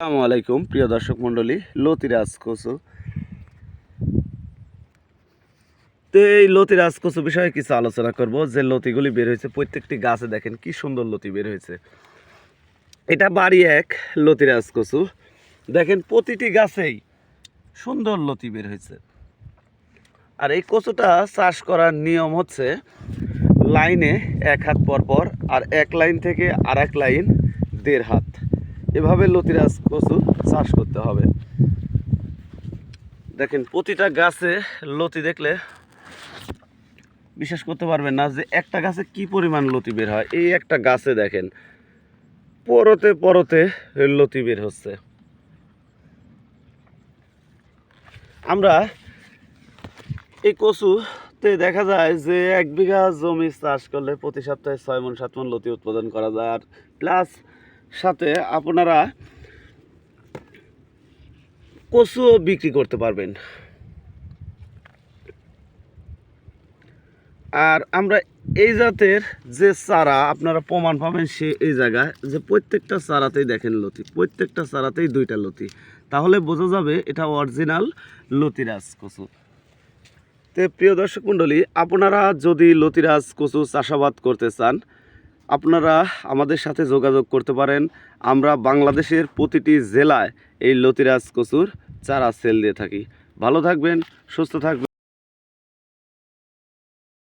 আসসালামু আলাইকুম প্রিয় দর্শক মণ্ডলী, লতিরাজ কচু। তো এই লতিরাজ কচু বিষয়ে কিছু আলোচনা করব। যে লতিগুলি বের হয়েছে প্রত্যেকটি গাছে দেখেন কি সুন্দর লতি বের হয়েছে। এটা বাড়ি এক লতিরাজ কচু, দেখেন প্রতিটি গাছেই সুন্দর লতি বের হয়েছে। আর এই কচুটা চাষ করার নিয়ম হচ্ছে লাইনে 1 হাত পর পর, আর এক লাইন থেকে আর এক লাইন 1.5 হাত, এভাবে লতিরাজ কচু চাষ করতে হবে। দেখেন প্রতিটা গাছে লতি দেখলে বিশ্বাস করতে পারবেন না যে একটা গাছে কি পরিমাণ লতি বের হয়। এই একটা গাছে দেখেন পরতে পরতে লতি বের হচ্ছে। আমরা এই কচুতে দেখা যায় যে 1 বিঘা জমি চাষ করলে প্রতি সপ্তাহে 6 মণ 7 মণ লতি উৎপাদন করা যায়। আর প্লাস সাথে আপনারা কচুও বিক্রি করতে পারবেন। আর আমরা এই জাতের যে চারা আপনারা প্রমাণ পাবেন সে এই জায়গায়, যে প্রত্যেকটা চারাতেই দেখেন লতি, প্রত্যেকটা চারাতেই 2টা লতি, তাহলে বোঝা যাবে এটা অরিজিনাল লতিরাজ কচু। তো প্রিয় দর্শক মণ্ডলী, আপনারা যদি লতিরাজ কচু চাষাবাদ করতে চান আপনারা আমাদের সাথে যোগাযোগ করতে পারেন। আমরা বাংলাদেশের প্রতিটি জেলায় এই লতিরাজ কচুর চারা সেল দিয়ে থাকি। ভালো থাকবেন, সুস্থ থাকবেন।